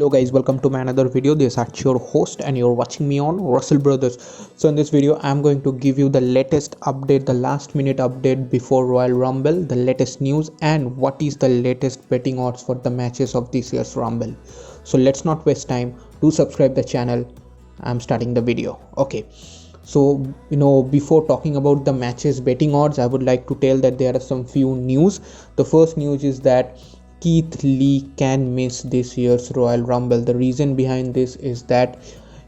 Hello guys, welcome to my another video. This is your host and you're watching me on Russell Brothers. So in this video I'm going to give you the latest update, the last minute update before Royal Rumble, the latest news and what is the latest betting odds for the matches of this year's Rumble. So let's not waste time. Do subscribe the channel. I'm starting the video. Okay. So before talking about the matches betting odds, I would like to tell that there are some few news. The first news is that Keith Lee can miss this year's Royal Rumble. The reason behind this is that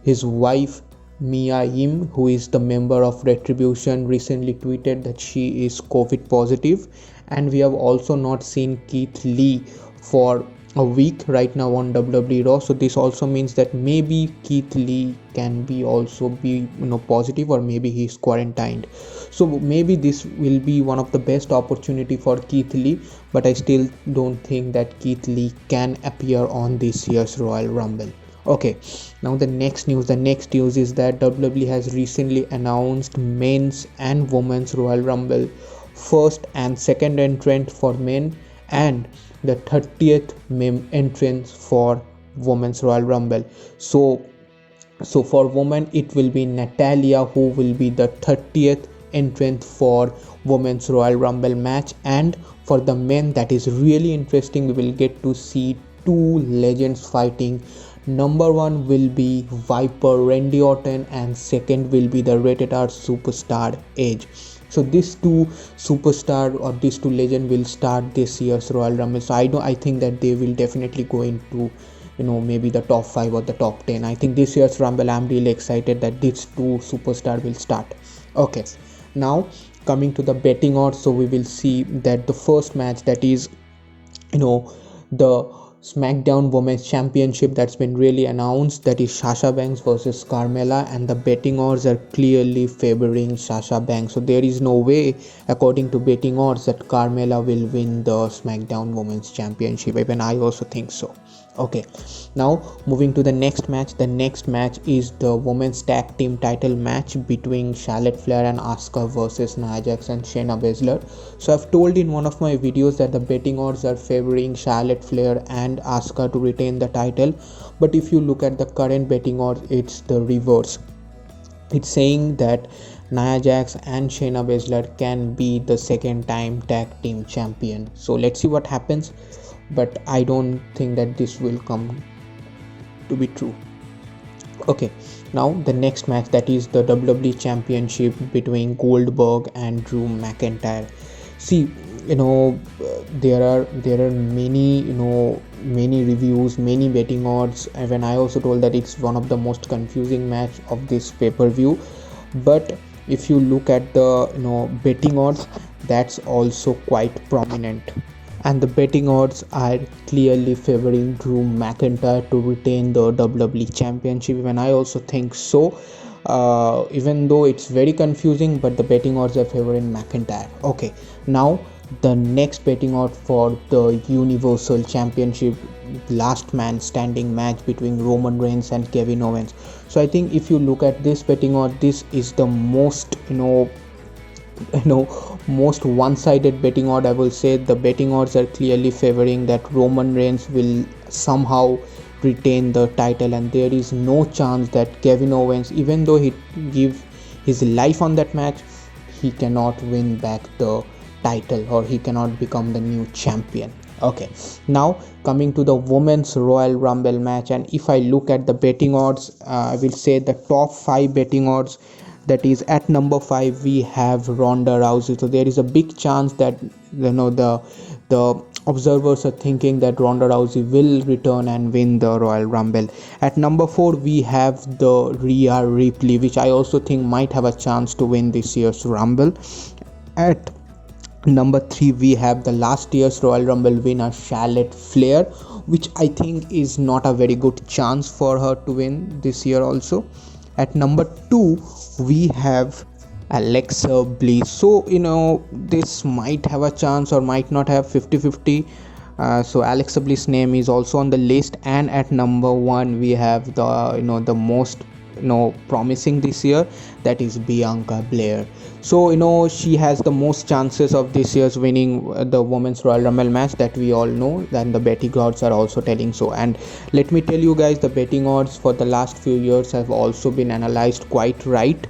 his wife Mia Yim, who is the member of Retribution, recently tweeted that she is COVID positive, and we have also not seen Keith Lee for a week right now on WWE Raw. So this also means that maybe Keith Lee can be also be positive, or maybe he's quarantined. So maybe this will be one of the best opportunity for Keith Lee, but I still don't think that Keith Lee can appear on this year's Royal Rumble. Okay, now the next news is that WWE has recently announced men's and women's Royal Rumble first and second entrant for men, and the 30th entrance for women's Royal Rumble. So for women it will be Natalia, who will be the 30th entrant for women's Royal Rumble match, and for the men, that is really interesting. We will get to see two legends fighting. Number one will be Viper Randy Orton, and second will be the Rated R superstar Edge. So these two superstar or these two legend will start this year's Royal Rumble. So I think that they will definitely go into maybe the top 5 or the top 10. I think this year's Rumble, I'm really excited that these two superstar will start. Okay, now coming to the betting odds, so we will see that the first match, that is the SmackDown Women's Championship, that's been really announced, that is Sasha Banks versus Carmella, and the betting odds are clearly favoring Sasha Banks. So there is no way, according to betting odds, that Carmella will win the SmackDown Women's Championship. Even I also think so. Okay, now moving to the next match. The next match is the women's tag team title match between Charlotte Flair and Asuka versus Nia Jax and Shayna Baszler. So I've told in one of my videos that the betting odds are favoring Charlotte Flair and Asuka to retain the title, but if you look at the current betting odds, it's the reverse. It's saying that Nia Jax and Shayna Baszler can be the second time tag team champion. So let's see what happens, but I don't think that this will come to be true. Okay, now the next match, that is the WWE Championship between Goldberg and Drew McIntyre. See, there are many many reviews, many betting odds, and when I also told that it's one of the most confusing match of this pay-per-view. But if you look at the betting odds, that's also quite prominent, and the betting odds are clearly favoring Drew McIntyre to retain the WWE Championship. Even I also think so, even though it's very confusing, but the betting odds are favoring McIntyre. Okay, now the next betting odd for the Universal Championship, last man standing match between Roman Reigns and Kevin Owens. So I think if you look at this betting odd, this is the most most one-sided betting odd. I will say the betting odds are clearly favoring that Roman Reigns will somehow retain the title, and there is no chance that Kevin Owens, even though he give his life on that match, he cannot win back the title, or he cannot become the new champion. Okay, now coming to the women's Royal Rumble match, and if I look at the betting odds, I will say the top 5 betting odds, that is at number 5 we have Ronda Rousey. So there is a big chance that the observers are thinking that Ronda Rousey will return and win the Royal Rumble. At number 4 we have the Rhea Ripley, which I also think might have a chance to win this year's Rumble. At number 3 we have the last year's Royal Rumble winner Charlotte Flair, which I think is not a very good chance for her to win this year also. At number 2 we have Alexa Bliss. So this might have a chance or might not have, 50-50. So Alexa Bliss name is also on the list. And at number 1 we have the most promising this year, that is Bianca Belair. So she has the most chances of this year's winning the women's Royal Rumble match, that we all know, and the betting odds are also telling so. And let me tell you guys, the betting odds for the last few years have also been analyzed quite right.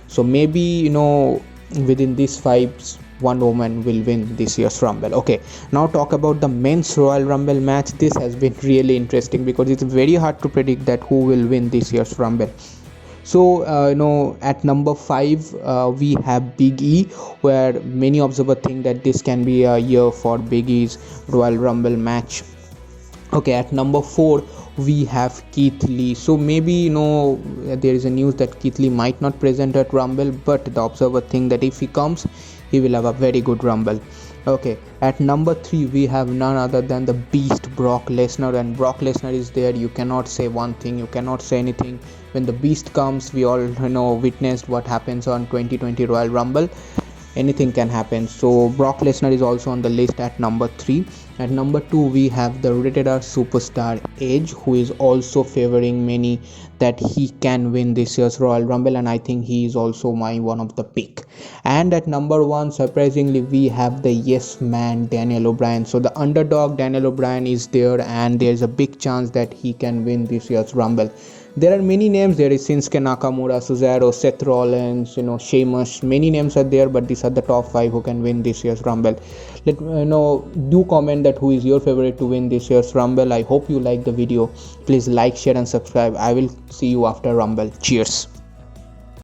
So maybe within these vibes, one woman will win this year's Rumble. Okay, now talk about the men's Royal Rumble match. This has been really interesting because it's very hard to predict that who will win this year's Rumble. So at number 5 we have Big E, where many observers think that this can be a year for Big E's Royal Rumble match. Okay, at number 4 we have Keith Lee. So maybe there is a news that Keith Lee might not present at Rumble, but the observer think that if he comes, he will have a very good Rumble. Okay, at number 3 we have none other than the Beast Brock Lesnar, and Brock Lesnar is there. You cannot say one thing, you cannot say anything. When the Beast comes, we all witnessed what happens on 2020 Royal Rumble. Anything can happen. So Brock Lesnar is also on the list at number 3. At number 2 we have the Rated R superstar Edge, who is also favoring many that he can win this year's Royal Rumble, and I think he is also my one of the pick. And at number 1, surprisingly, we have the yes man Daniel O'Brien. So the underdog Daniel O'Brien is there, and there is a big chance that he can win this year's Rumble. There are many names. There is Shinsuke Nakamura, Cesaro, Seth Rollins, Sheamus. Many names are there, but these are the top 5 who can win this year's Rumble. Let me do comment that who is your favorite to win this year's Rumble. I hope you like the video. Please like, share, and subscribe. I will see you after Rumble. Cheers.